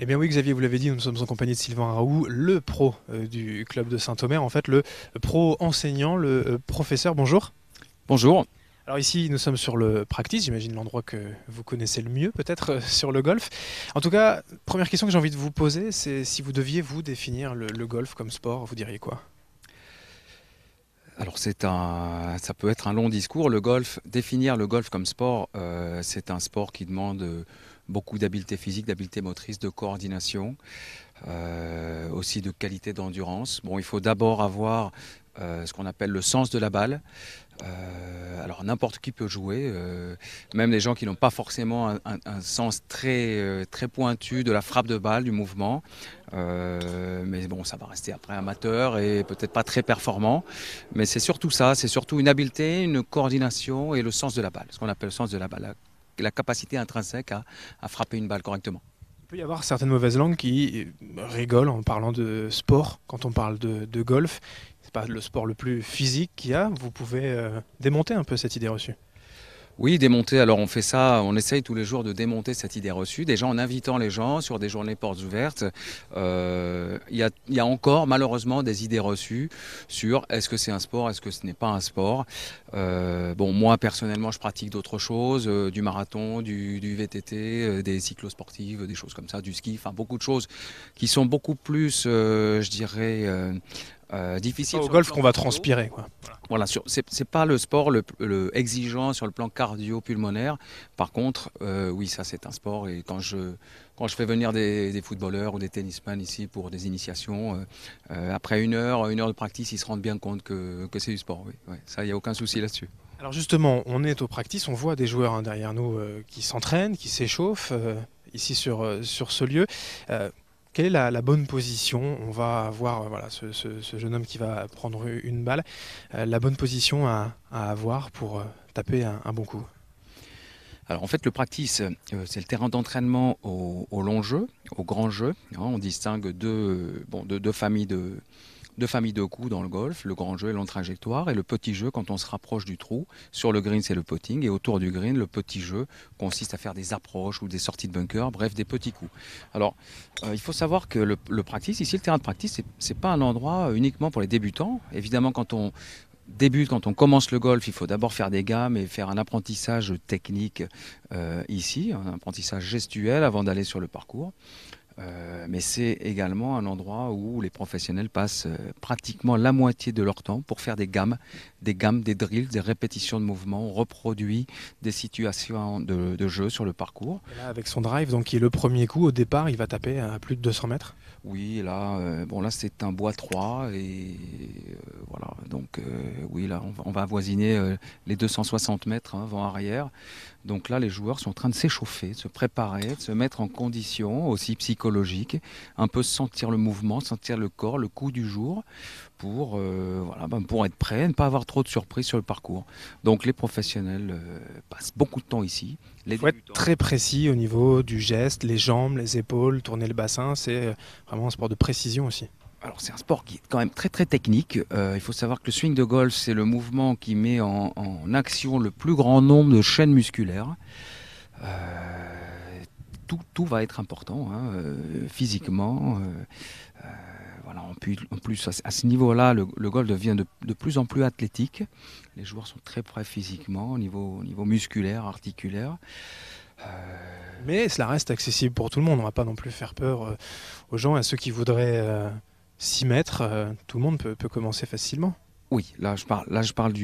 Eh bien oui, Xavier, vous l'avez dit, nous sommes en compagnie de Sylvain Raoult, le pro du club de Saint-Omer, en fait le pro enseignant, le professeur. Bonjour. Bonjour. Alors ici, nous sommes sur le practice, j'imagine l'endroit que vous connaissez le mieux peut-être sur le golf. En tout cas, première question que j'ai envie de vous poser, c'est si vous deviez vous définir le golf comme sport, vous diriez quoi? Alors ça peut être un long discours. Le golf, définir le golf comme sport, c'est un sport qui demande beaucoup d'habileté physique, d'habileté motrice, de coordination, aussi de qualité d'endurance. Bon, il faut d'abord avoir ce qu'on appelle le sens de la balle. Alors n'importe qui peut jouer, même les gens qui n'ont pas forcément un sens très pointu de la frappe de balle, du mouvement. Mais bon, ça va rester après amateur et peut-être pas très performant. Mais c'est surtout ça, c'est surtout une habileté, une coordination et le sens de la balle, ce qu'on appelle le sens de la balle, la capacité intrinsèque à frapper une balle correctement. Il peut y avoir certaines mauvaises langues qui rigolent en parlant de sport quand on parle de golf. C'est pas le sport le plus physique qu'il y a. Vous pouvez démonter un peu cette idée reçue. Oui, démonter. Alors on fait ça, on essaye tous les jours de démonter cette idée reçue, déjà en invitant les gens sur des journées portes ouvertes. Il y a encore malheureusement des idées reçues sur est-ce que c'est un sport, est-ce que ce n'est pas un sport. Bon, moi personnellement, je pratique d'autres choses, du marathon, du VTT, des cyclosportives, des choses comme ça, du ski, enfin beaucoup de choses qui sont beaucoup plus, je dirais, difficiles Au sur le golf plan qu'on va cardio. transpirer, quoi. Voilà, c'est pas le sport le exigeant sur le plan cardio-pulmonaire. Par contre, oui, ça c'est un sport. Et quand je fais venir des footballeurs ou des tennisman ici pour des initiations, après une heure de practice, ils se rendent bien compte que c'est du sport. Oui, ouais, ça, il n'y a aucun souci là-dessus. Alors justement, on est au practice, on voit des joueurs derrière nous qui s'entraînent, qui s'échauffent ici sur ce lieu. Euh, Quelle est la bonne position? On va voir voilà, ce jeune homme qui va prendre une balle. La bonne position à avoir pour taper un bon coup. Alors en fait, le practice, c'est le terrain d'entraînement au long jeu, au grand jeu. Hein, on distingue deux familles deux familles de coups dans le golf, le grand jeu et long trajectoire, et le petit jeu quand on se rapproche du trou. Sur le green, c'est le putting, et autour du green, le petit jeu consiste à faire des approches ou des sorties de bunker, bref, des petits coups. Alors, il faut savoir que le practice, ici, le terrain de practice, c'est pas un endroit uniquement pour les débutants. Évidemment, quand on commence le golf, il faut d'abord faire des gammes et faire un apprentissage technique ici, un apprentissage gestuel avant d'aller sur le parcours. Mais c'est également un endroit où les professionnels passent pratiquement la moitié de leur temps pour faire des drills, des répétitions de mouvements. On reproduit des situations de jeu sur le parcours. Et là, avec son drive, donc qui est le premier coup, au départ, il va taper à plus de 200 mètres. Oui, là, bon, là c'est un bois 3 et voilà. Donc oui, là on va avoisiner les 260 mètres hein, vent-arrière. Donc là, les joueurs sont en train de s'échauffer, de se préparer, de se mettre en condition aussi psychologique, un peu sentir le mouvement, sentir le corps, le coup du jour, pour être prêt, ne pas avoir trop de surprises sur le parcours. Donc les professionnels passent beaucoup de temps ici. Il Les faut être débutants. très précis au niveau du geste, les jambes, les épaules, tourner le bassin. C'est vraiment un sport de précision aussi. Alors c'est un sport qui est quand même très technique. Il faut savoir que le swing de golf, c'est le mouvement qui met en action le plus grand nombre de chaînes musculaires. Tout va être important hein, physiquement. Voilà, en plus, à ce niveau-là, le golf devient de plus en plus athlétique. Les joueurs sont très prêts physiquement, au niveau musculaire, articulaire. Mais cela reste accessible pour tout le monde. On ne va pas non plus faire peur aux gens, à ceux qui voudraient s'y mettre. Tout le monde peut commencer facilement. Oui, là je parle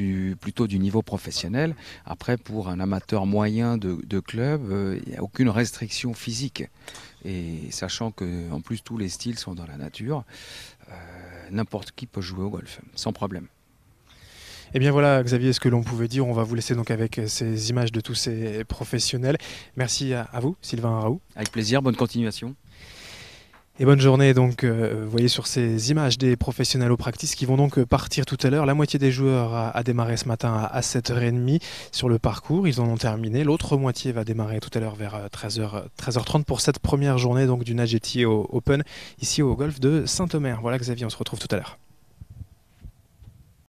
plutôt du niveau professionnel. Après, pour un amateur moyen de club, il n'y a aucune restriction physique. Et sachant que en plus tous les styles sont dans la nature, n'importe qui peut jouer au golf, sans problème. Eh bien voilà, Xavier, ce que l'on pouvait dire. On va vous laisser donc avec ces images de tous ces professionnels. Merci à vous, Sylvain Raoult. Avec plaisir, bonne continuation. Et bonne journée. Donc, vous voyez sur ces images des professionnels au practice qui vont donc partir tout à l'heure. La moitié des joueurs a démarré ce matin à 7h30 sur le parcours. Ils en ont terminé. L'autre moitié va démarrer tout à l'heure vers 13h30 pour cette première journée donc, du Nagetti Open ici au golf de Saint-Omer. Voilà, Xavier, on se retrouve tout à l'heure.